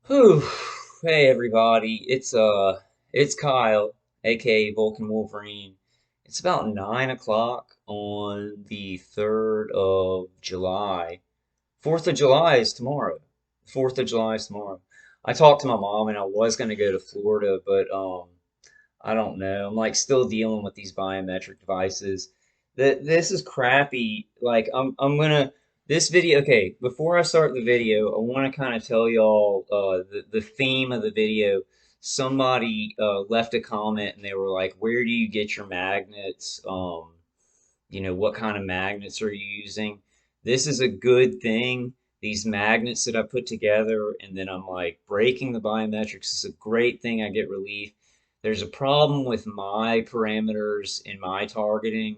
Whew. Hey everybody, it's Kyle, aka Vulcan Wolverine. It's about 9 o'clock on the 3rd of July. 4th of July is tomorrow. 4th of July is tomorrow. I talked to my mom and I was gonna go to Florida, but I don't know. I'm like still dealing with these biometric devices. This is crappy. Like I'm gonna this video. Okay, before I start the video, I want to kind of tell y'all the theme of the video. Somebody left a comment and they were like, "Where do you get your magnets? What kind of magnets are you using?" This is a good thing. These magnets that I put together and then I'm like breaking the biometrics is a great thing. I get relief. There's a problem with my parameters in my targeting.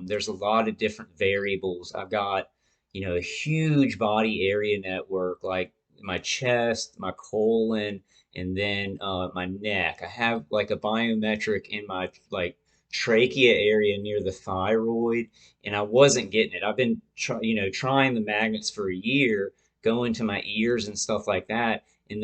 There's a lot of different variables. I've got, a huge body area network, like my chest, my colon, and then my neck. I have like a biometric in my like trachea area near the thyroid, and I wasn't getting it. I've been trying the magnets for a year, going to my ears and stuff like that, and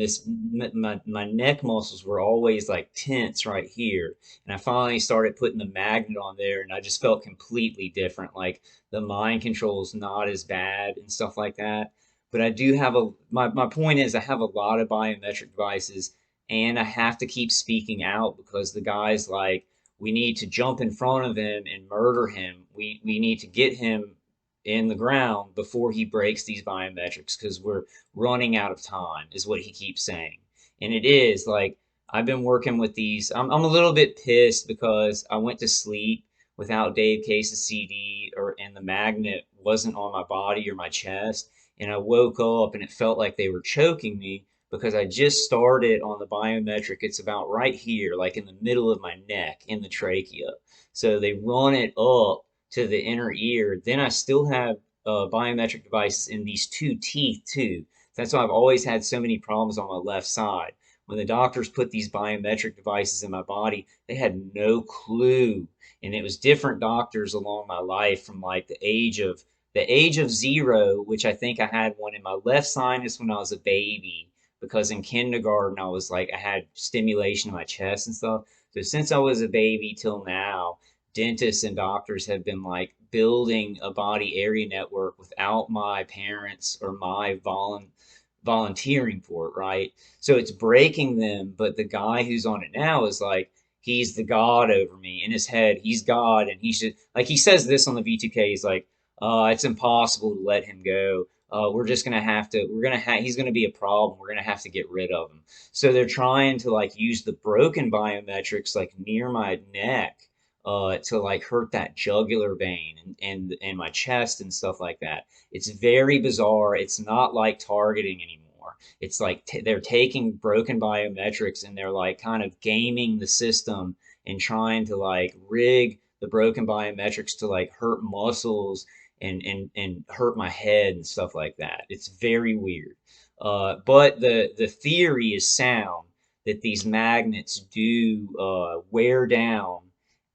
my neck muscles were always like tense right here. And I finally started putting the magnet on there, and I just felt completely different. Like the mind control is not as bad and stuff like that. But I do have my point is I have a lot of biometric devices, and I have to keep speaking out because the guy's like, we need to jump in front of him and murder him. We need to get him in the ground before he breaks these biometrics because we're running out of time, is what he keeps saying. And it is like I've been working with these. I'm a little bit pissed because I went to sleep without Dave Case's CD, and the magnet wasn't on my body or my chest. And I woke up and it felt like they were choking me because I just started on the biometric. It's about right here, like in the middle of my neck, in the trachea. So they run it up to the inner ear. Then I still have biometric devices in these two teeth too. That's why I've always had so many problems on my left side. When the doctors put these biometric devices in my body, they had no clue. And it was different doctors along my life from like the age of 0, which I think I had one in my left sinus when I was a baby, because in kindergarten I was like I had stimulation in my chest and stuff. So since I was a baby till now, dentists and doctors have been like building a body area network without my parents or my volunteering for it, right? So it's breaking them, but the guy who's on it now is like he's the god over me in his head. He's God, and he should, like, he says this on the V2K. He's like, it's impossible to let him go. We're just gonna have to. He's gonna be a problem. We're gonna have to get rid of him. So they're trying to like use the broken biometrics like near my neck to like hurt that jugular vein and my chest and stuff like that. It's very bizarre. It's not like targeting anymore. It's like they're taking broken biometrics and they're like kind of gaming the system and trying to like rig the broken biometrics to like hurt muscles and hurt my head and stuff like that. It's very weird. But the theory is sound that these magnets do wear down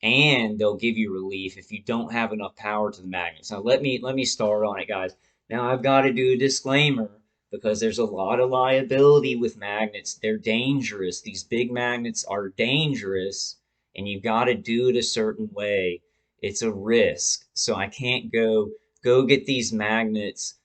and they'll give you relief if you don't have enough power to the magnets. Now let me start on it, guys. Now I've got to do a disclaimer because there's a lot of liability with magnets. They're dangerous. These big magnets are dangerous, and you've got to do it a certain way. It's a risk. So I can't go get these magnets.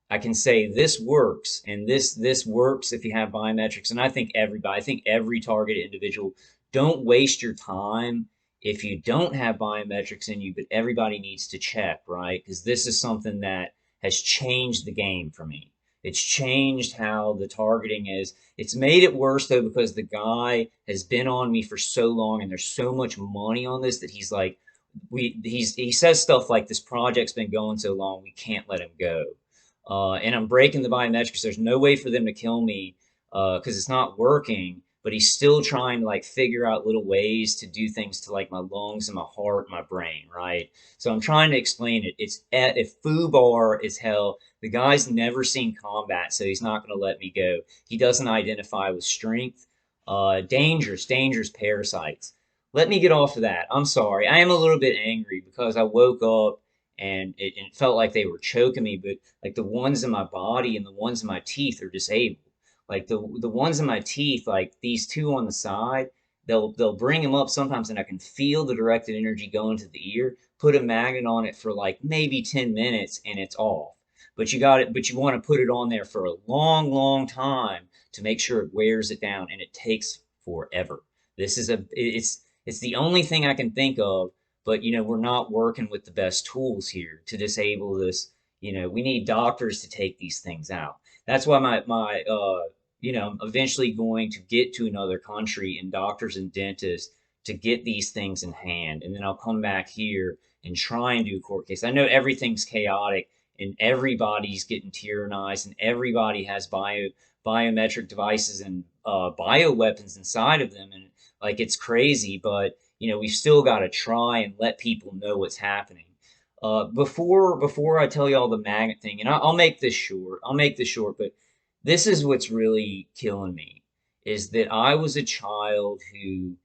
I can say this works and this works if you have biometrics. And I think every targeted individual, don't waste your time if you don't have biometrics in you, but everybody needs to check, right? Because this is something that has changed the game for me. It's changed how the targeting is. It's made it worse though because the guy has been on me for so long and there's so much money on this that he's like, he says stuff like this project's been going so long we can't let him go, and I'm breaking the biometrics. There's no way for them to kill me because it's not working. But he's still trying to like figure out little ways to do things to like my lungs and my heart and my brain, right? So I'm trying to explain it. It's if foobar is hell. The guy's never seen combat, so he's not going to let me go. He doesn't identify with strength. Dangerous parasites. Let me get off of that. I'm sorry. I am a little bit angry because I woke up and it felt like they were choking me, but like the ones in my body and the ones in my teeth are disabled. Like the ones in my teeth, like these two on the side, they'll bring them up sometimes, and I can feel the directed energy going to the ear. Put a magnet on it for like maybe 10 minutes, and it's off. But you got it, but you want to put it on there for a long, long time to make sure it wears it down, and it takes forever. It's the only thing I can think of, but we're not working with the best tools here to disable this. We need doctors to take these things out. That's why I'm eventually going to get to another country and doctors and dentists to get these things in hand, and then I'll come back here and try and do a court case. I know everything's chaotic and everybody's getting tyrannized and everybody has biometric devices and bioweapons inside of them, and like it's crazy, but we've still got to try and let people know what's happening. Before I tell you all the magnet thing, and I'll make this short. I'll make this short, but this is what's really killing me is that I was a child who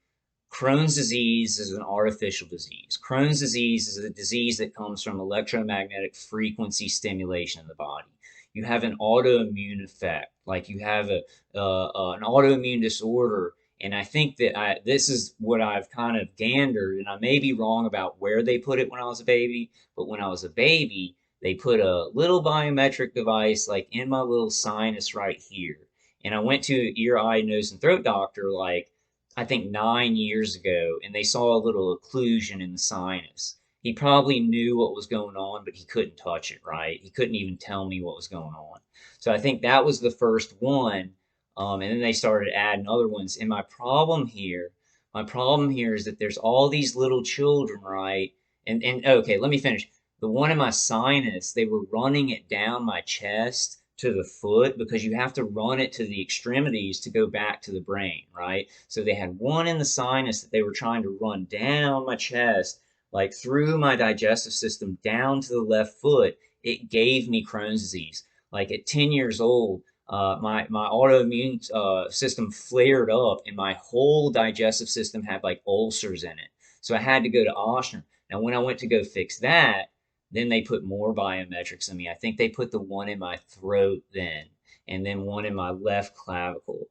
Crohn's disease is an artificial disease. Crohn's disease is a disease that comes from electromagnetic frequency stimulation in the body. You have an autoimmune effect, like you have an autoimmune disorder. And I think that this is what I've kind of gandered, and I may be wrong about where they put it when I was a baby, but when I was a baby, they put a little biometric device like in my little sinus right here. And I went to an ear, eye, nose, and throat doctor like I think 9 years ago, and they saw a little occlusion in the sinus. He probably knew what was going on, but he couldn't touch it, right? He couldn't even tell me what was going on. So I think that was the first one. And then they started adding other ones. And my problem here is that there's all these little children, right? And okay, let me finish. The one in my sinus, they were running it down my chest to the foot because you have to run it to the extremities to go back to the brain, right? So they had one in the sinus that they were trying to run down my chest, like through my digestive system down to the left foot. It gave me Crohn's disease. Like at 10 years old, my autoimmune system flared up, and my whole digestive system had like ulcers in it. So I had to go to Ochsner. Now, when I went to go fix that, then they put more biometrics in me. I think they put the one in my throat then, and then one in my left clavicle.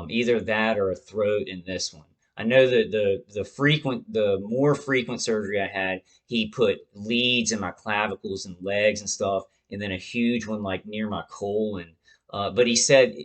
Either that or a throat in this one. I know that the more frequent surgery I had, he put leads in my clavicles and legs and stuff, and then a huge one like near my colon. But he said,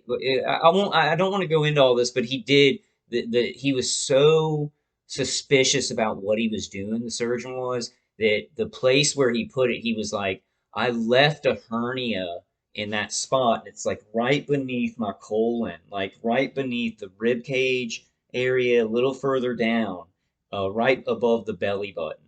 I won't, I don't want to go into all this, but he did, he was so suspicious about what he was doing, the surgeon was, that the place where he put it, he was like, I left a hernia in that spot. It's like right beneath my colon, like right beneath the rib cage area, a little further down, right above the belly button.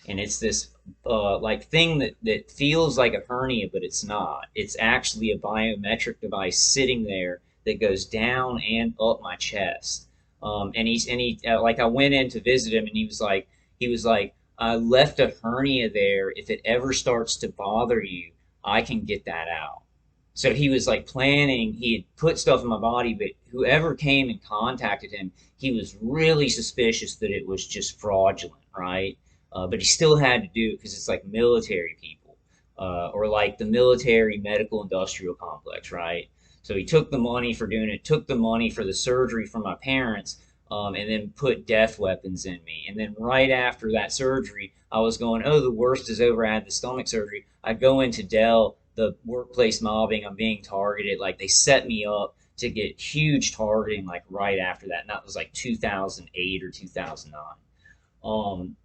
And it's this like thing that feels like a hernia, but it's not. It's actually a biometric device sitting there that goes down and up my chest. And he like I went in to visit him, and he was like, I left a hernia there. If it ever starts to bother you, I can get that out. So he was like planning, he had put stuff in my body, but whoever came and contacted him, he was really suspicious that it was just fraudulent, right? But he still had to do it because it's like military people, or like the military medical industrial complex, right? So he took the money for doing it, took the money for the surgery from my parents, and then put death weapons in me. And then right after that surgery, I was going, oh, the worst is over. I had the stomach surgery. I go into Dell, the workplace mobbing. I'm being targeted. Like they set me up to get huge targeting like right after that. And that was like 2008 or 2009. Um,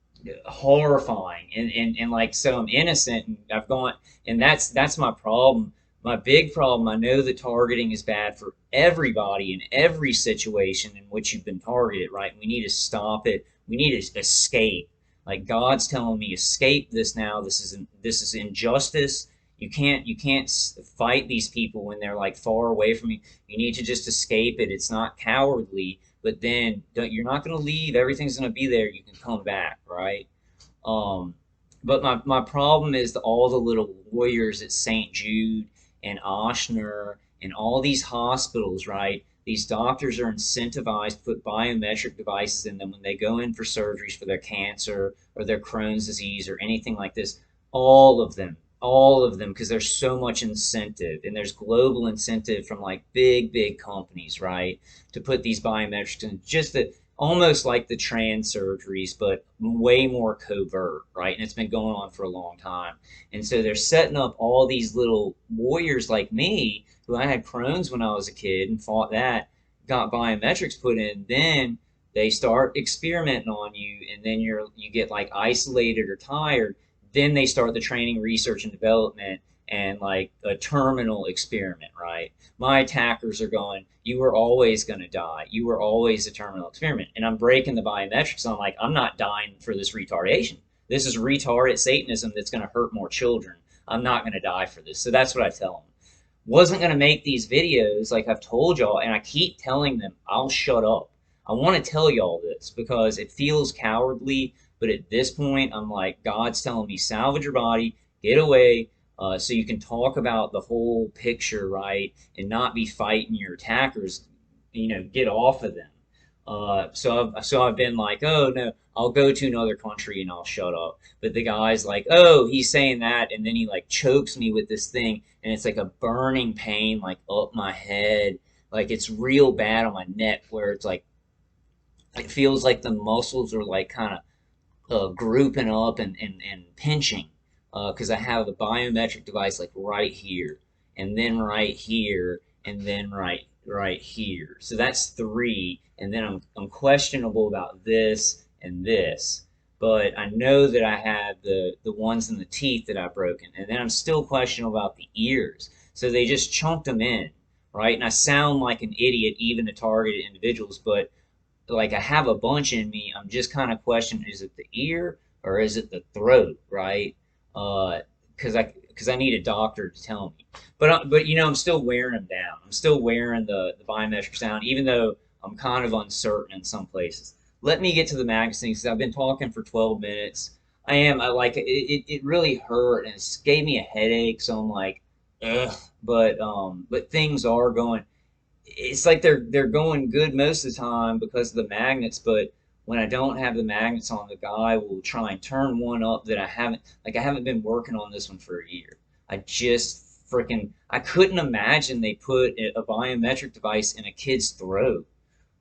Horrifying. And like, so I'm innocent, and I've gone, and that's my problem. My big problem, I know that targeting is bad for everybody in every situation in which you've been targeted, right? We need to stop it. We need to escape. Like God's telling me, escape this now. This is injustice. You can't fight these people when they're like far away from you. You need to just escape it. It's not cowardly, but then you're not going to leave. Everything's going to be there. You can come back, right? Um, but my problem is all the little lawyers at St. Jude and Ochsner and all these hospitals, right? These doctors are incentivized to put biometric devices in them when they go in for surgeries for their cancer or their Crohn's disease or anything like this. All of them. all of them, because there's so much incentive and there's global incentive from like big companies, right, to put these biometrics in, just that, almost like the trans surgeries but way more covert, right, and it's been going on for a long time. And so they're setting up all these little warriors like me, who I had Crohn's when I was a kid and fought that, got biometrics put in, then they start experimenting on you, and then you get like isolated or tired, then they start the training, research, and development, and like a terminal experiment, right? My attackers are going, you were always going to die. You were always a terminal experiment. And I'm breaking the biometrics. So I'm like, I'm not dying for this retardation. This is retarded Satanism that's going to hurt more children. I'm not going to die for this. So that's what I tell them. Wasn't going to make these videos like I've told y'all, and I keep telling them I'll shut up. I want to tell y'all this because it feels cowardly, but at this point, I'm like, God's telling me, salvage your body, get away, so you can talk about the whole picture, right, and not be fighting your attackers. Get off of them. So I've been like, oh no, I'll go to another country and I'll shut up. But the guy's like, oh, he's saying that, and then he like chokes me with this thing, and it's like a burning pain like up my head, like it's real bad on my neck, where it's like it feels like the muscles are like kind of grouping up and pinching, because I have the biometric device like right here, and then right here, and then right here. So that's three, and then I'm questionable about this and this, but I know that I have the ones in the teeth that I've broken, and then I'm still questionable about the ears. So they just chunked them in, right? And I sound like an idiot even to targeted individuals, but like I have a bunch in me. I'm just kind of questioning, is it the ear or is it the throat, right? Because I need a doctor to tell me. But I'm still wearing them down. I'm still wearing the biometrics down, even though I'm kind of uncertain in some places. Let me get to the magazine because I've been talking for 12 minutes. I like it. It really hurt and it gave me a headache. So I'm like, ugh. But things are going, it's like they're going good most of the time because of the magnets, but when I don't have the magnets on, the guy will try and turn one up that I haven't been working on this one for a year. I just freaking I couldn't imagine they put a biometric device in a kid's throat.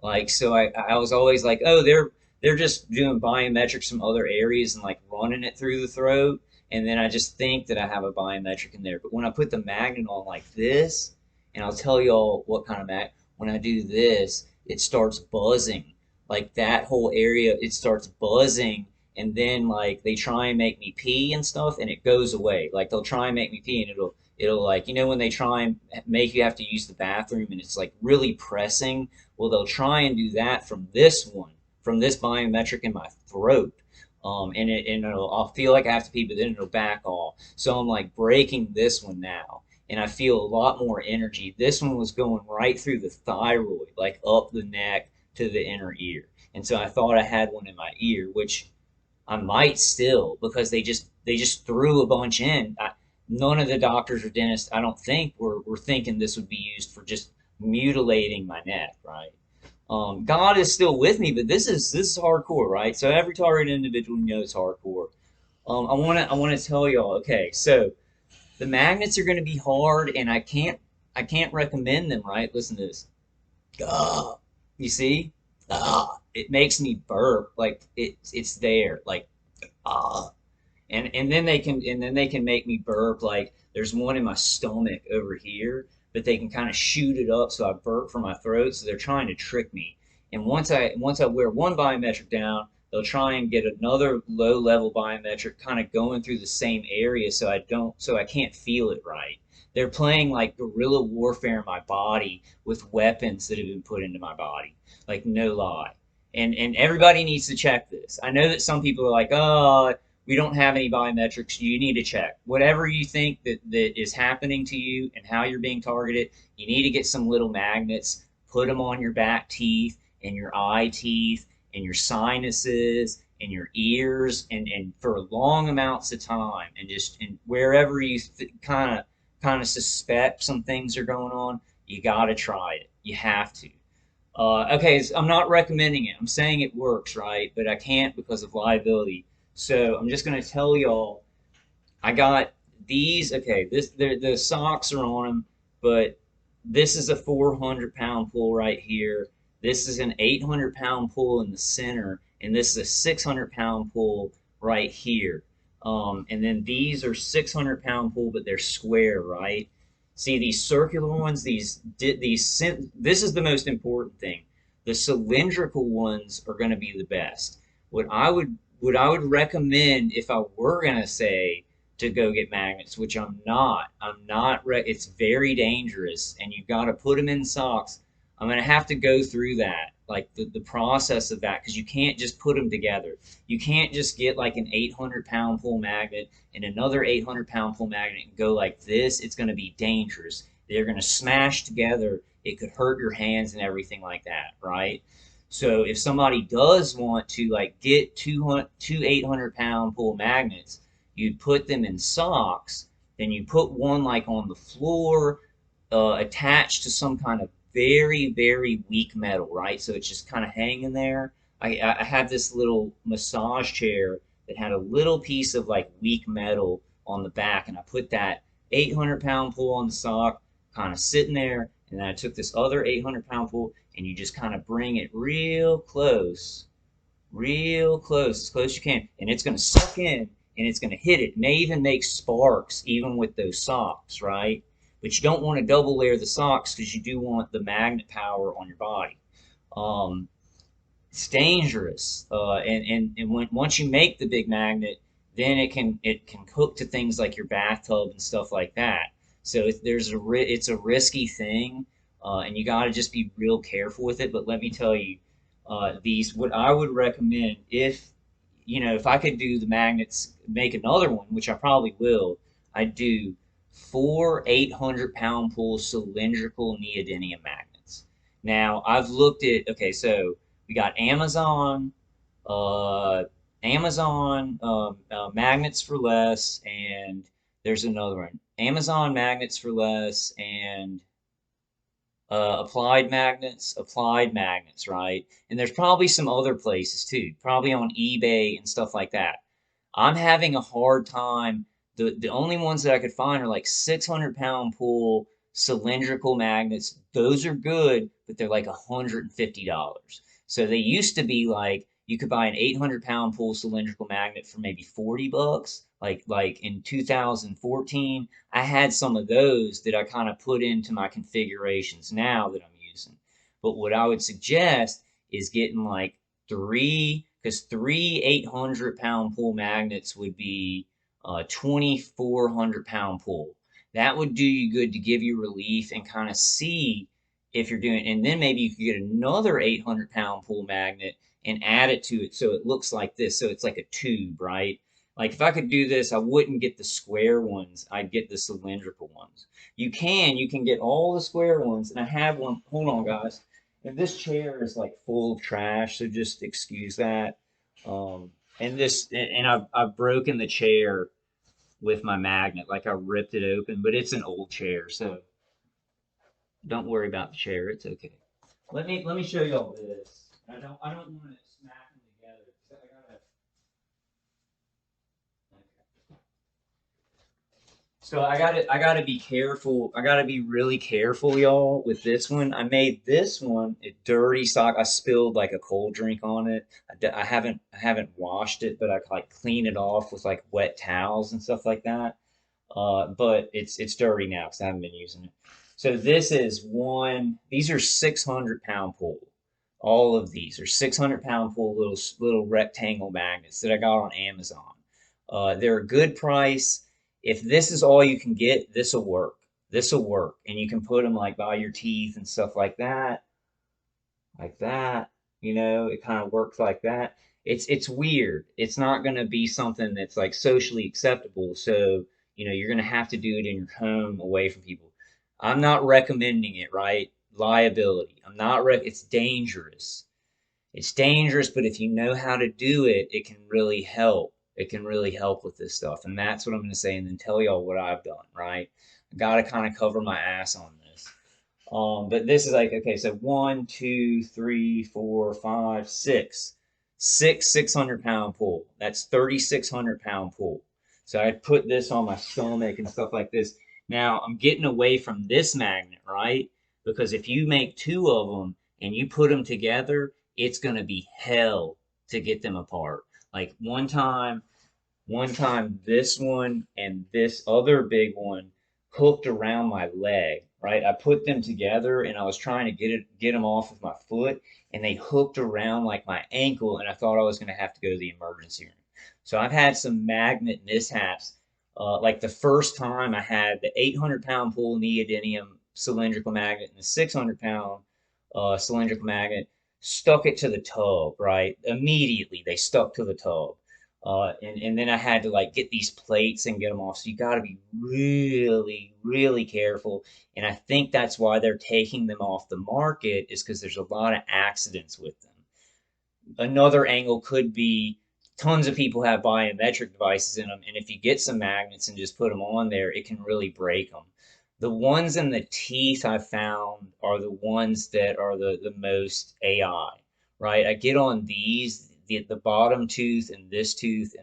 Like, so I was always like, oh, they're just doing biometrics from other areas and like running it through the throat, and then I just think that I have a biometric in there. But when I put the magnet on like this, and I'll tell y'all what kind of mag, when I do this, it starts buzzing. Like that whole area, it starts buzzing, and then like they try and make me pee and stuff, and it goes away. Like they'll try and make me pee, and it'll like, when they try and make you have to use the bathroom, and it's like really pressing. Well, they'll try and do that from this one, from this biometric in my throat. I'll feel like I have to pee, but then it'll back off. So I'm like breaking this one now, and I feel a lot more energy. This one was going right through the thyroid, like up the neck to the inner ear. And so I thought I had one in my ear, which I might still, because they just threw a bunch in. None of the doctors or dentists, I don't think, were thinking this would be used for just mutilating my neck, right? God is still with me, but this is hardcore, right? So every targeted individual knows hardcore. I wanna tell y'all. Okay, so the magnets are going to be hard, and I can't recommend them, right? Listen to this. Ah, you see? Ah, it makes me burp. Like it's there. Like, ah. And then they can make me burp. Like there's one in my stomach over here, but they can kind of shoot it up so I burp from my throat. So they're trying to trick me. And once I wear one biometric down, they'll try and get another low level biometric kind of going through the same area, so I can't feel it right. They're playing like guerrilla warfare in my body with weapons that have been put into my body. Like, no lie. And everybody needs to check this. I know that some people are like, oh, we don't have any biometrics. You need to check. Whatever you think that is happening to you and how you're being targeted, you need to get some little magnets, put them on your back teeth and your eye teeth and your sinuses and your ears, and for long amounts of time, and wherever you kind of suspect some things are going on, you got to try it. You have to. Okay, so I'm not recommending it. I'm saying it works, right? But I can't because of liability. So I'm just going to tell y'all, I got these, okay, the socks are on them, but this is a 400-pound pull right here. This is an 800-pound pull in the center, and this is a 600-pound pull right here. And then these are 600-pound pull, but they're square, right? See these circular ones, this is the most important thing. The cylindrical ones are going to be the best. What I would recommend if I were going to say to go get magnets, which it's very dangerous and you've got to put them in socks. I'm going to have to go through that, like the process of that, because you can't just put them together. You can't just get like an 800-pound pull magnet and another 800-pound pull magnet and go like this. It's going to be dangerous. They're going to smash together. It could hurt your hands and everything like that, right? So if somebody does want to like get two 800-pound pull magnets, you'd put them in socks. Then you put one like on the floor, attached to some kind of very, very weak metal, right? So it's just kind of hanging there. I had this little massage chair that had a little piece of like weak metal on the back, and I put that 800-pound pull on the sock, kind of sitting there, and then I took this other 800-pound pull, and you just kind of bring it real close, as close as you can, and it's going to suck in and it's going to hit it. It may even make sparks, even with those socks, right? But you don't want to double layer the socks because you do want the magnet power on your body. Um, it's dangerous, once you make the big magnet, then it can hook to things like your bathtub and stuff like that. So it's a risky thing, and you got to just be real careful with it. But let me tell you, these what I would recommend if I could do the magnets, make another one, which I probably will. I'd do four 800-pound pull cylindrical neodymium magnets. Now I've looked at okay, so we got uh, Amazon magnets for less, and there's another one. Amazon magnets for less, and applied magnets, right? And there's probably some other places too, probably on eBay and stuff like that. I'm having a hard time. The only ones that I could find are like 600-pound pull cylindrical magnets. Those are good, but they're like $150. So they used to be like you could buy an 800-pound pull cylindrical magnet for maybe 40 bucks. Like in 2014, I had some of those that I kind of put into my configurations now that I'm using. But what I would suggest is getting like because three 800-pound pull magnets would be 2,400-pound pull. That would do you good to give you relief and kind of see if you're doing, and then maybe you could get another 800-pound pull magnet and add it to it so it looks like this. So it's like a tube, right? Like if I could do this, I wouldn't get the square ones. I'd get the cylindrical ones. You can get all the square ones, and I have one. Hold on, guys. And this chair is like full of trash, so just excuse that. Um, and I've broken the chair with my magnet, like I ripped it open, but it's an old chair, so don't worry about the chair. It's okay. Let me show y'all this. I don't want to smack them together. So I gotta be careful. I gotta be really careful, y'all, with this one. I made this one a dirty sock. I spilled like a cold drink on it. I haven't washed it, but I like clean it off with like wet towels and stuff like that. But it's dirty now because I haven't been using it. So these are 600-pound pull. All of these are 600-pound pull little rectangle magnets that I got on Amazon. They're a good price. If this is all you can get, this will work. This will work, and you can put them like by your teeth and stuff like that, like that. It kind of works like that. It's weird. It's not going to be something that's like socially acceptable. So, you're going to have to do it in your home away from people. I'm not recommending it, right? Liability. It's dangerous. It's dangerous, but if you know how to do it, it can really help. It can really help with this stuff. And that's what I'm going to say and then tell y'all what I've done, right? I got to kind of cover my ass on this. But this is like, okay, so one, two, three, four, five, six. Six 600-pound pull. That's 3,600-pound pull. So I'd put this on my stomach and stuff like this. Now I'm getting away from this magnet, right? Because if you make two of them and you put them together, it's gonna be hell to get them apart. Like one time this one and this other big one hooked around my leg, right? I put them together and I was trying to get them off of my foot and they hooked around like my ankle and I thought I was going to have to go to the emergency room. So I've had some magnet mishaps. Like the first time I had the 800-pound pull neodymium cylindrical magnet and the 600-pound cylindrical magnet stuck it to the tub, right? Immediately they stuck to the tub. And then I had to like get these plates and get them off. So you got to be really, really careful. And I think that's why they're taking them off the market is because there's a lot of accidents with them. Another angle could be tons of people have biometric devices in them, and if you get some magnets and just put them on there, it can really break them. The ones in the teeth I found are the ones that are the most AI, right? I get on these, the bottom tooth and this tooth,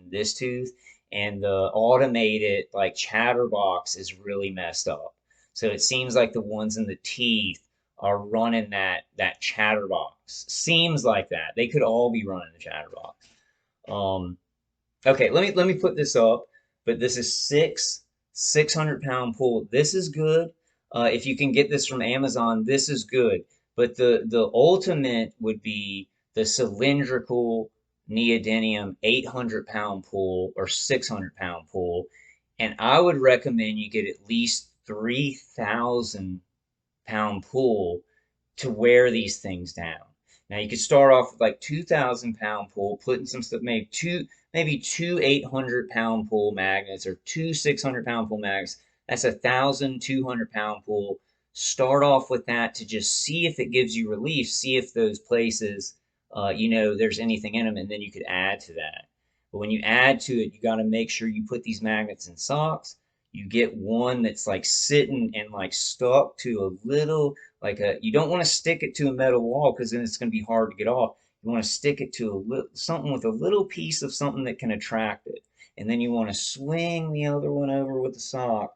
and the automated like chatterbox is really messed up. So it seems like the ones in the teeth are running that chatterbox. Seems like that. They could all be running the chatterbox. Um, okay, let me put this up. But this is 600-pound pull. This is good. If you can get this from Amazon, this is good. But the ultimate would be the cylindrical neodymium 800-pound pull or 600-pound pull. And I would recommend you get at least 3,000-pound pull to wear these things down. Now you could start off with like 2,000-pound pull, putting some stuff, maybe two 800-pound pull magnets or two 600-pound pull magnets. That's 1,200-pound pull. Start off with that to just see if it gives you relief, see if those places, there's anything in them, and then you could add to that. But when you add to it, you got to make sure you put these magnets in socks. You get one that's like sitting and like stuck to a little you don't want to stick it to a metal wall because then it's going to be hard to get off. You want to stick it to something with a little piece of something that can attract it, and then you want to swing the other one over with the sock,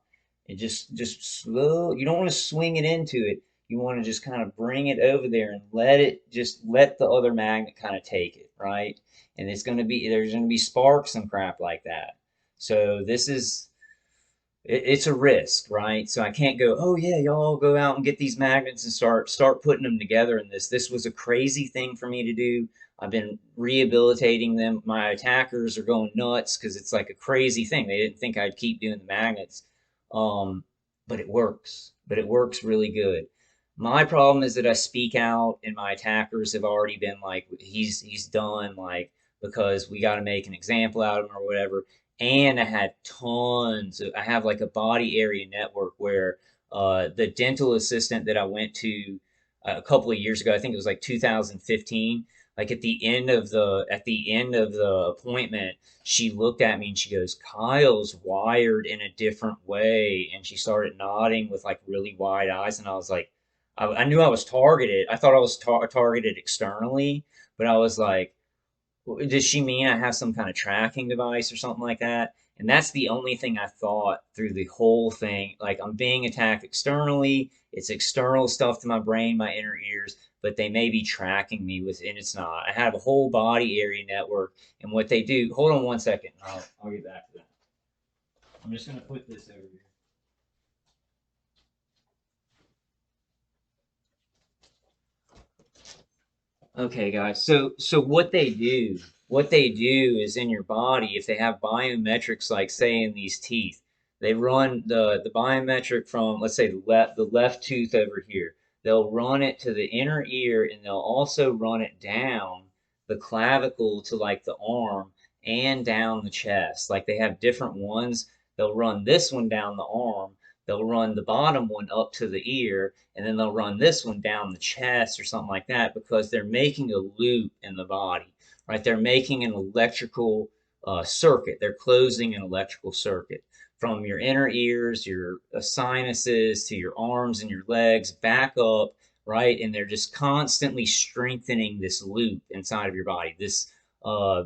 and just slow. You don't want to swing it into it. You want to just kind of bring it over there and let the other magnet kind of take it, right? And there's going to be sparks and crap like that. So it's a risk, right? So I can't go, oh yeah, y'all go out and get these magnets and start putting them together in this. This was a crazy thing for me to do. I've been rehabilitating them. My attackers are going nuts because it's like a crazy thing. They didn't think I'd keep doing the magnets. Um, but it works. But it works really good. My problem is that I speak out and my attackers have already been like, he's done, like, because we got to make an example out of him or whatever. And I have like a body area network where the dental assistant that I went to a couple of years ago, I think it was like 2015, like at the end of the appointment, she looked at me and she goes, Kyle's wired in a different way. And she started nodding with like really wide eyes. And I was like, I knew I was targeted. I thought I was targeted externally, but I was like, does she mean I have some kind of tracking device or something like that? And that's the only thing I thought through the whole thing. Like I'm being attacked externally. It's external stuff to my brain, my inner ears, but they may be tracking me with, and it's not. I have a whole body area network, and what they do. Hold on one second. I'll get back to that. I'm just gonna put this over here. Okay, guys. So what they do is in your body, if they have biometrics like say in these teeth, they run the biometric from let's say the left tooth over here. They'll run it to the inner ear and they'll also run it down the clavicle to like the arm and down the chest. Like they have different ones. They'll run this one down the arm. They'll run the bottom one up to the ear and then they'll run this one down the chest or something like that because they're making a loop in the body, right? They're making an electrical circuit. They're closing an electrical circuit from your inner ears, your sinuses to your arms and your legs back up, right? And they're just constantly strengthening this loop inside of your body, uh,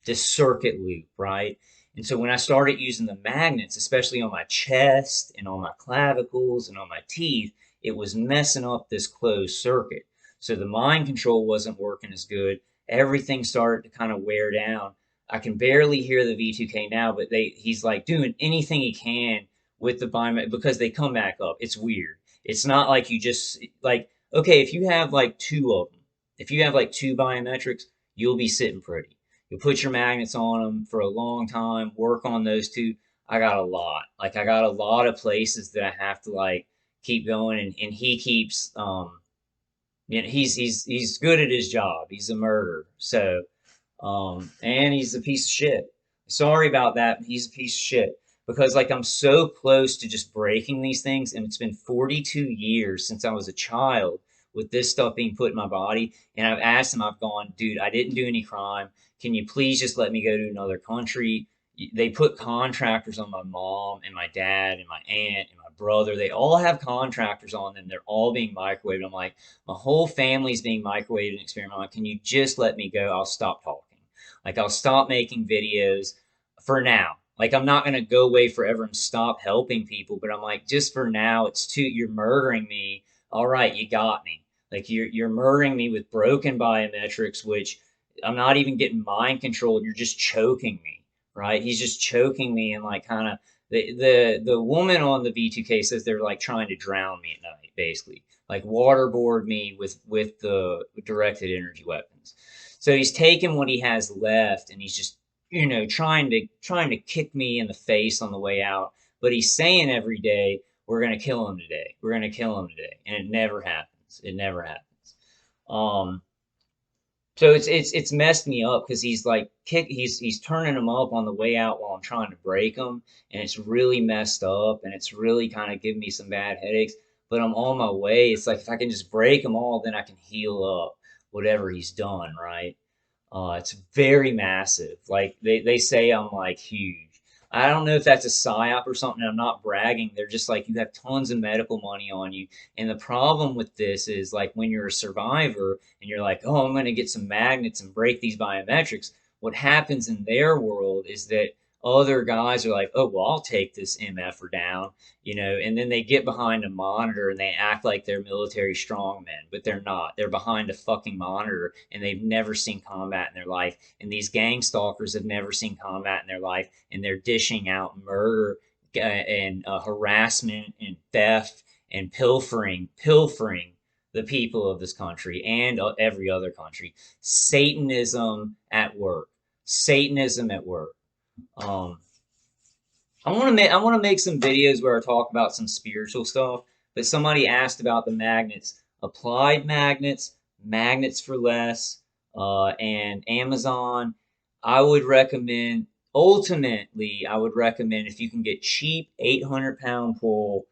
this circuit loop, right? And so when I started using the magnets, especially on my chest and on my clavicles and on my teeth, it was messing up this closed circuit. So the mind control wasn't working as good. Everything started to kind of wear down. I can barely hear the V2K now, but he's like doing anything he can with the biometric because they come back up. It's weird. It's not like you just like okay, if you have like two of them, if you have like two biometrics, you'll be sitting pretty. You'll put your magnets on them for a long time, work on those two. I got a lot. Like I got a lot of places that I have to like keep going and he keeps you know, he's good at his job. He's a murderer. So and he's a piece of shit. Sorry about that, but he's a piece of shit. Because like I'm so close to just breaking these things, and it's been 42 years since I was a child with this stuff being put in my body. And I've asked him, I've gone, dude, I didn't do any crime. Can you please just let me go to another country? They put contractors on my mom and my dad and my aunt and my brother. They all have contractors on them. They're all being microwaved. I'm like, my whole family's being microwaved and experimented. I'm like, can you just let me go? I'll stop talking. Like I'll stop making videos for now. Like I'm not gonna go away forever and stop helping people, but I'm like, just for now, it's too you're murdering me. All right, you got me. Like you're murdering me with broken biometrics, which I'm not even getting mind controlled. You're just choking me, right? He's just choking me and like kind of the woman on the V2K says they're like trying to drown me at night, basically, like waterboard me with the directed energy weapons. So he's taking what he has left and he's just, you know, trying to kick me in the face on the way out. But he's saying every day, we're gonna kill him today. We're gonna kill him today. And it never happens. It never happens. Um so it's messed me up because he's like he's turning them up on the way out while I'm trying to break them, and it's really messed up, and it's really kind of giving me some bad headaches. But I'm on my way. It's like if I can just break them all, then I can heal up whatever he's done, right? It's very massive. Like they say I'm like huge. I don't know if that's a psyop or something. I'm not bragging. They're just like you have tons of medical money on you. And the problem with this is like when you're a survivor and you're like, oh, I'm going to get some magnets and break these biometrics. What happens in their world is that other guys are like, oh, well, I'll take this MFer down, you know, and then they get behind a monitor and they act like they're military strongmen, but they're not. They're behind a fucking monitor and they've never seen combat in their life. And these gang stalkers have never seen combat in their life, and they're dishing out murder and harassment and theft and pilfering the people of this country and every other country. Satanism at work. Satanism at work. Um, I want to make some videos where I talk about some spiritual stuff, but somebody asked about the magnets, applied magnets, magnets for less, and Amazon. I would recommend ultimately I would recommend if you can get cheap 800-pound pole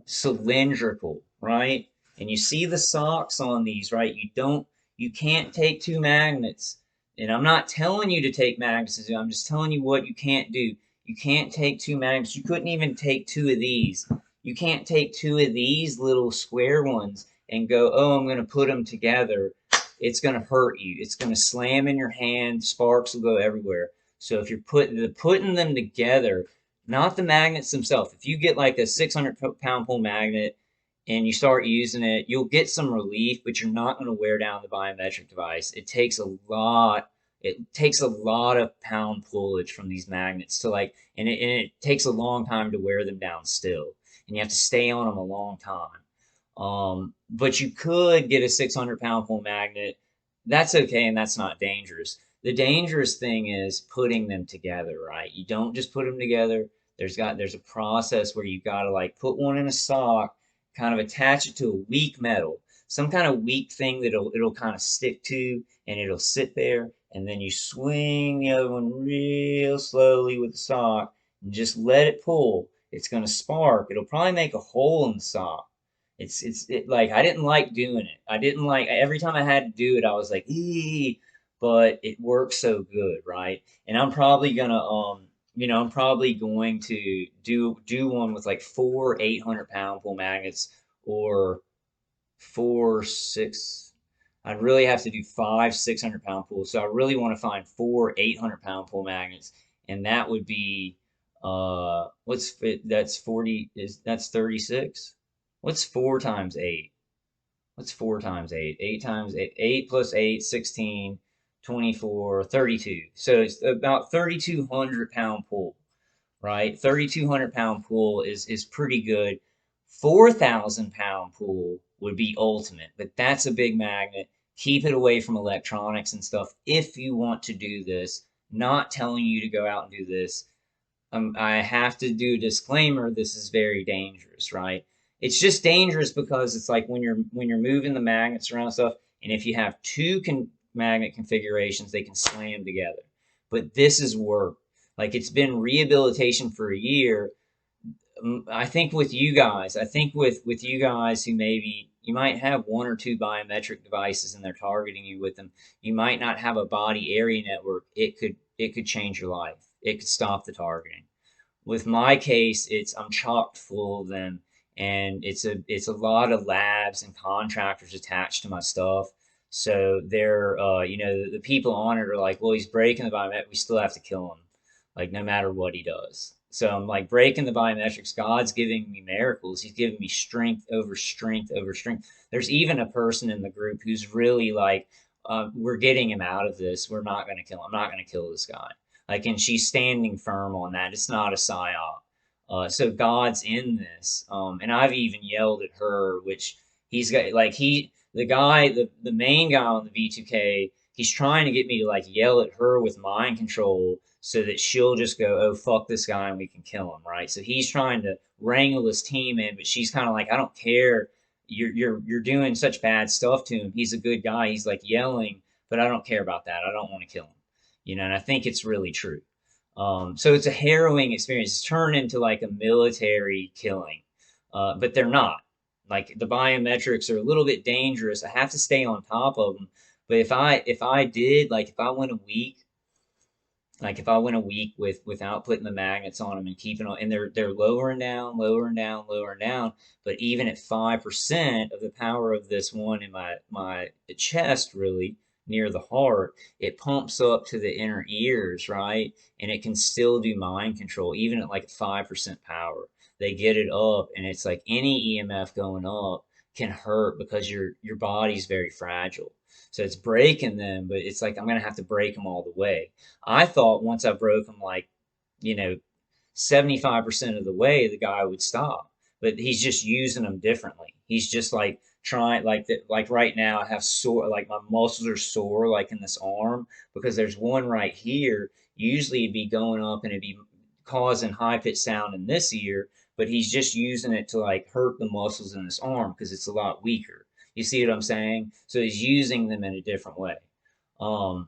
cylindrical, right? And you see the socks on these, right? You can't take two magnets. And I'm not telling you to take magnets. I'm just telling you what you can't do. You can't take two magnets. You couldn't even take two of these. You can't take two of these little square ones and go, oh, I'm going to put them together. It's going to hurt you. It's going to slam in your hand. Sparks will go everywhere. So if you're putting them together, not the magnets themselves. If you get like a 600-pound pull magnet and you start using it, you'll get some relief, but you're not going to wear down the biometric device. It takes a lot. It takes a lot of pound pullage from these magnets to like, and it takes a long time to wear them down still, and you have to stay on them a long time. But you could get a 600-pound pull magnet. That's okay, and that's not dangerous. The dangerous thing is putting them together, right? You don't just put them together. There's a process where you gotta like put one in a sock, kind of attach it to a weak metal, some kind of weak thing that it'll kind of stick to, and it'll sit there, and then you swing the other one real slowly with the sock, and just let it pull. It's gonna spark. It'll probably make a hole in the sock. Like I didn't like doing it. I didn't like every time I had to do it, I was like, ee, but it works so good, right? And I'm probably gonna I'm probably going to do one with like four 800-pound pull magnets or four six. I'd really have to do five 600-pound pulls. So I really want to find four 800-pound pull magnets and that would be that's 40 is that's 36. What's 4 times 8? What's 4 times 8? 8 times 8, 8 plus 8, 16, 24, 32. So it's about 3,200 pound pull, right? 3,200 pound pull is pretty good. 4,000 pound pull would be ultimate, but that's a big magnet. Keep it away from electronics and stuff if you want to do this. Not telling you to go out and do this. I have to do a disclaimer. This is very dangerous, right? It's just dangerous because it's like when you're moving the magnets around and stuff, and if you have two magnet configurations, they can slam together. But this is work. Like it's been rehabilitation for a year. I think with you guys, I think with you guys who maybe you might have one or two biometric devices and they're targeting you with them. You might not have a body area network. It could change your life. It could stop the targeting. With my case, it's I'm chocked full of them, and it's a lot of labs and contractors attached to my stuff. So they're the people on it are like, well, he's breaking the biometric, we still have to kill him, like no matter what he does. So I'm like breaking the biometrics. God's giving me miracles. He's giving me strength over strength over strength. There's even a person in the group who's really like, we're getting him out of this. We're not going to kill him. I'm not going to kill this guy. Like, and she's standing firm on that. It's not a psyop. So God's in this. And I've even yelled at her, which he's got like the guy, the main guy on the V2K, he's trying to get me to like yell at her with mind control so that she'll just go, oh fuck this guy and we can kill him, right? So he's trying to wrangle his team in, but she's kind of like, I don't care. You're doing such bad stuff to him. He's a good guy. He's like yelling, but I don't care about that. I don't want to kill him, and I think it's really true. So it's a harrowing experience. It's turned into like a military killing, but they're not. Like the biometrics are a little bit dangerous. I have to stay on top of them. But if I did like if I went a week like if I went a week without putting the magnets on them and keeping on, and they're lowering down, lowering down, lowering down. But even at 5% of the power of this one in my chest, really near the heart, it pumps up to the inner ears, right? And it can still do mind control, even at like 5% power. They get it up, and it's like any EMF going up can hurt because your body's very fragile. So it's breaking them, but it's like I'm gonna have to break them all the way. I thought once I broke him like, you know, 75% of the way, the guy would stop. But he's just using them differently. He's just like trying like that. Like right now, I have sore, like my muscles are sore, like in this arm, because there's one right here. Usually it'd be going up and it'd be causing high pitched sound in this ear, but he's just using it to like hurt the muscles in this arm because it's a lot weaker. You see what I'm saying? So he's using them in a different way. Um,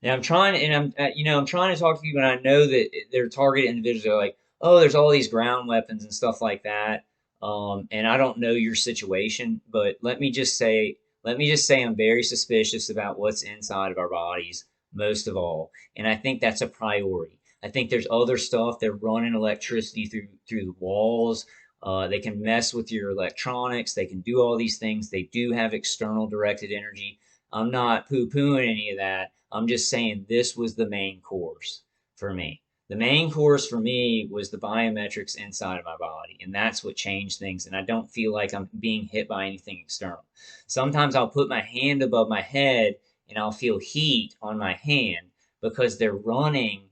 and I'm trying to talk to people, and I know that they're targeted individuals. Are like, oh, there's all these ground weapons and stuff like that. And I don't know your situation, but let me just say, I'm very suspicious about what's inside of our bodies, most of all, and I think that's a priority. I think there's other stuff. They're running electricity through the walls. They can mess with your electronics. They can do all these things. They do have external directed energy. I'm not poo-pooing any of that. I'm just saying this was the main course for me. The main course for me was the biometrics inside of my body, and that's what changed things. And I don't feel like I'm being hit by anything external. Sometimes I'll put my hand above my head and I'll feel heat on my hand because they're running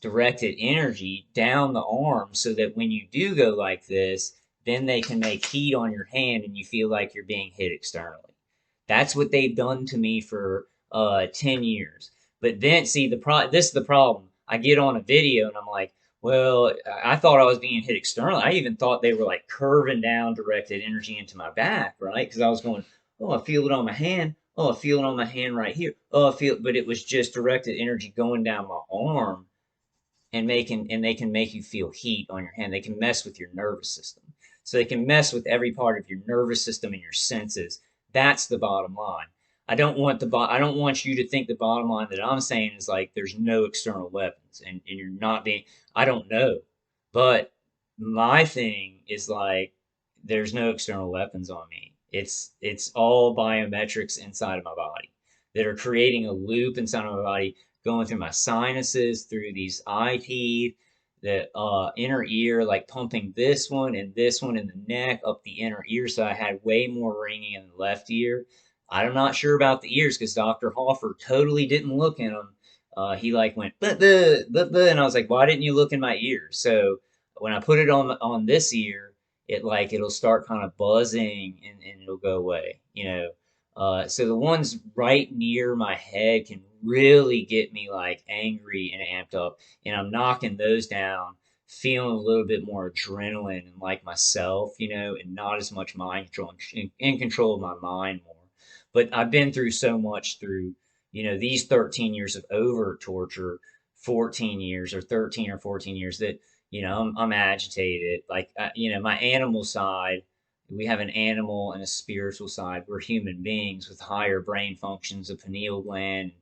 directed energy down the arm so that when you do go like this, then they can make heat on your hand and you feel like you're being hit externally. That's what they've done to me for 10 years. But then, see, this is the problem. I get on a video and I'm like, well, I thought I was being hit externally. I even thought they were like curving down directed energy into my back, right? Because I was going, oh, I feel it on my hand. Oh, I feel it on my hand right here. Oh, I feel it. But it was just directed energy going down my arm and they can make you feel heat on your hand. They can mess with your nervous system. So they can mess with every part of your nervous system and your senses. That's the bottom line. I don't want you to think the bottom line that I'm saying is like there's no external weapons and you're not being I don't know. But my thing is like there's no external weapons on me. It's all biometrics inside of my body that are creating a loop inside of my body going through my sinuses, through these eye teeth, the inner ear, like pumping this one and this one in the neck up the inner ear. So I had way more ringing in the left ear. I'm not sure about the ears because Dr. Hoffer totally didn't look in them. He like went, but, and I was like, why didn't you look in my ears? So when I put it on this ear, it'll start kind of buzzing and it'll go away, you know. So the ones right near my head can really get me like angry and amped up, and I'm knocking those down, feeling a little bit more adrenaline and like myself, you know, and not as much mind control and in control of my mind more. But I've been through so much through, you know, these 13 years of over torture, 14 years or 13 or 14 years that, you know, I'm agitated. Like, you know, my animal side, we have an animal and a spiritual side. We're human beings with higher brain functions, a pineal gland,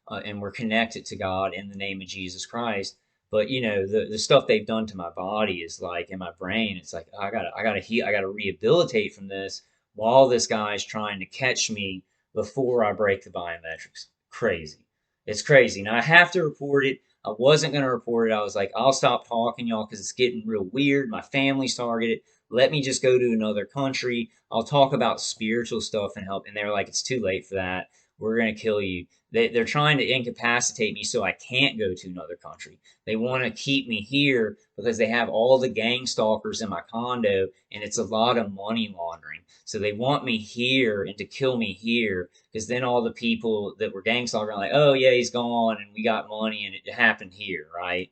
and we're connected to God in the name of Jesus Christ. But you know, the stuff they've done to my body is like in my brain. It's like I gotta heal, I gotta rehabilitate from this while this guy's trying to catch me before I break the biometrics. Crazy. It's crazy. Now I have to report it. I wasn't gonna report it. I was like, I'll stop talking, y'all, because it's getting real weird. My family's targeted. Let me just go to another country. I'll talk about spiritual stuff and help. And they're like, it's too late for that. We're going to kill you. They're trying to incapacitate me so I can't go to another country. They want to keep me here because they have all the gang stalkers in my condo and it's a lot of money laundering. So they want me here and to kill me here because then all the people that were gang stalkers are like, oh, yeah, he's gone and we got money and it happened here, right?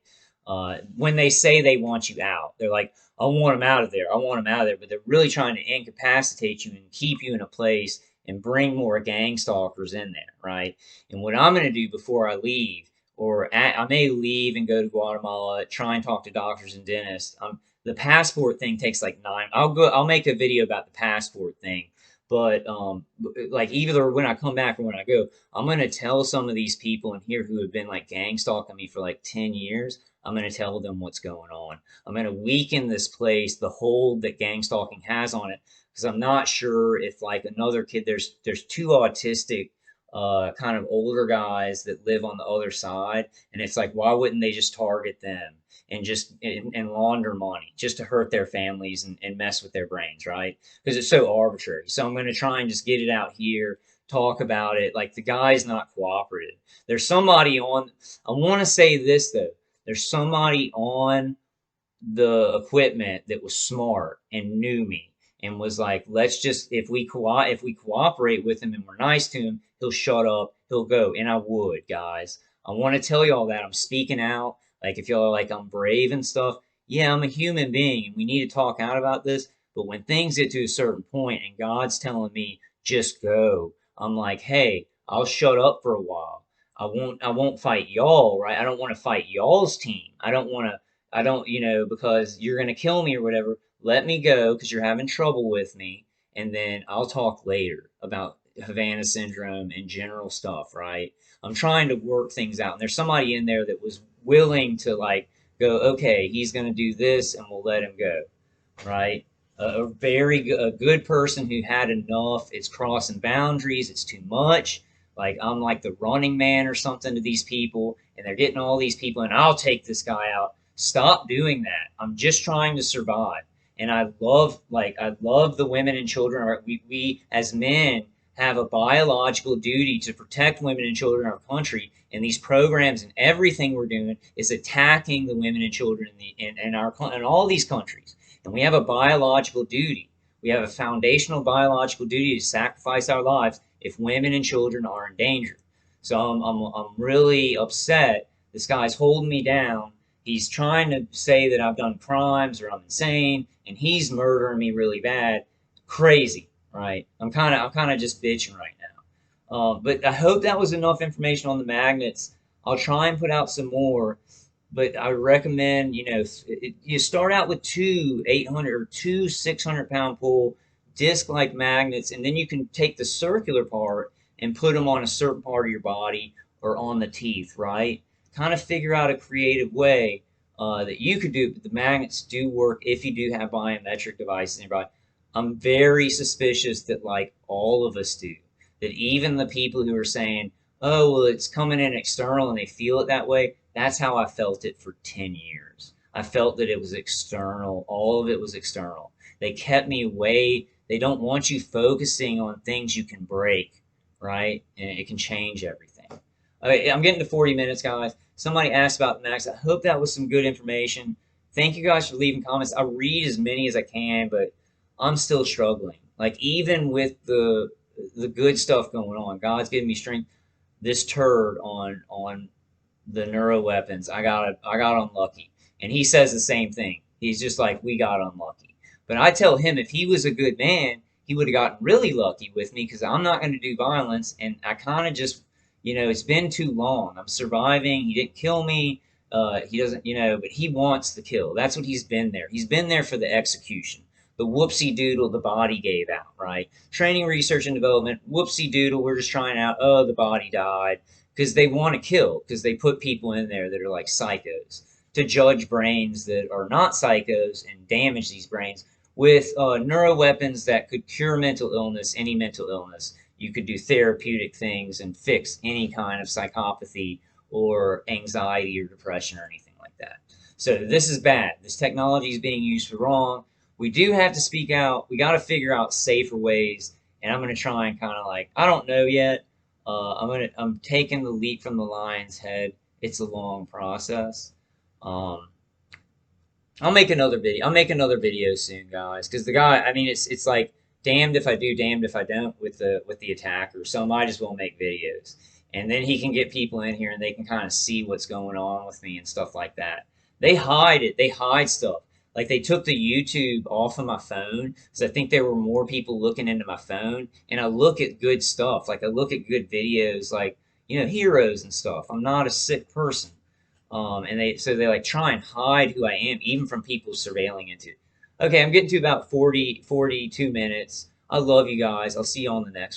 When they say they want you out, they're like, I want them out of there. I want them out of there. But they're really trying to incapacitate you and keep you in a place and bring more gang stalkers in there, right? And what I'm going to do before I leave, I may leave and go to Guatemala, try and talk to doctors and dentists. The passport thing takes like 9. I'll make a video about the passport thing. But like either when I come back or when I go, I'm going to tell some of these people in here who have been like gang stalking me for like 10 years. I'm going to tell them what's going on. I'm going to weaken this place, the hold that gang stalking has on it, because I'm not sure if like another kid, there's two autistic kind of older guys that live on the other side, and it's like why wouldn't they just target them and just and launder money just to hurt their families and mess with their brains, right? Because it's so arbitrary. So I'm going to try and just get it out here, talk about it. Like the guy's not cooperative. There's somebody on. I want to say this though. There's somebody on the equipment that was smart and knew me and was like, let's just if we cooperate with him and we're nice to him, he'll shut up, he'll go. And I would, guys. I want to tell you all that. I'm speaking out. Like if y'all are like I'm brave and stuff, yeah, I'm a human being and we need to talk out about this. But when things get to a certain point and God's telling me just go, I'm like, hey, I'll shut up for a while. I won't fight y'all, right? I don't want to fight y'all's team. I don't, you know, because you're going to kill me or whatever. Let me go because you're having trouble with me. And then I'll talk later about Havana syndrome and general stuff, right? I'm trying to work things out. And there's somebody in there that was willing to, like, go, okay, he's going to do this and we'll let him go, right? A good person who had enough. It's crossing boundaries. It's too much. Like I'm like the running man or something to these people, and they're getting all these people, and I'll take this guy out. Stop doing that. I'm just trying to survive, and I love the women and children. We as men have a biological duty to protect women and children in our country, and these programs and everything we're doing is attacking the women and children in all these countries. And we have a biological duty. We have a foundational biological duty to sacrifice our lives if women and children are in danger. So I'm really upset. This guy's holding me down. He's trying to say that I've done crimes or I'm insane, and he's murdering me really bad. Crazy, right? I'm kind of just bitching right now. But I hope that was enough information on the magnets. I'll try and put out some more, but I recommend, you know, you start out with two 800 or two 600-pound pull disc-like magnets, and then you can take the circular part and put them on a certain part of your body or on the teeth, right? Kind of figure out a creative way that you could do, but the magnets do work if you do have biometric devices in your body. I'm very suspicious that like all of us do, that even the people who are saying, oh, well, it's coming in external and they feel it that way. That's how I felt it for 10 years. I felt that it was external. All of it was external. They kept me away. They don't want you focusing on things you can break, right? And it can change everything. Okay, I'm getting to 40 minutes, guys. Somebody asked about the Max. I hope that was some good information. Thank you guys for leaving comments. I read as many as I can, but I'm still struggling. Like even with the good stuff going on, God's giving me strength. This turd on the neuro weapons, I got unlucky, and he says the same thing. He's just like, we got unlucky. But I tell him if he was a good man, he would have gotten really lucky with me because I'm not going to do violence, and I kind of just, it's been too long. I'm surviving. He didn't kill me. He doesn't, but he wants the kill. That's what he's been there. He's been there for the execution. The whoopsie doodle the body gave out, right? Training, research, and development. Whoopsie doodle, we're just trying out. Oh, the body died because they want to kill because they put people in there that are like psychos to judge brains that are not psychos and damage these brains with neuro weapons that could cure mental illness, any mental illness. You could do therapeutic things and fix any kind of psychopathy or anxiety or depression or anything like that. So this is bad. This technology is being used for wrong. We do have to speak out. We got to figure out safer ways. And I'm going to try and kind of like, I don't know yet. I'm taking the leap from the lion's head. It's a long process. Um, I'll make another video. I'll make another video soon, guys. Because the guy, I mean, it's like damned if I do, damned if I don't with the attacker. So I might as well make videos, and then he can get people in here and they can kind of see what's going on with me and stuff like that. They hide it. They hide stuff. Like they took the YouTube off of my phone because I think there were more people looking into my phone. And I look at good stuff. Like I look at good videos, like heroes and stuff. I'm not a sick person. And they like try and hide who I am, even from people surveilling into. Okay, I'm getting to about 42 minutes. I love you guys. I'll see you on the next one.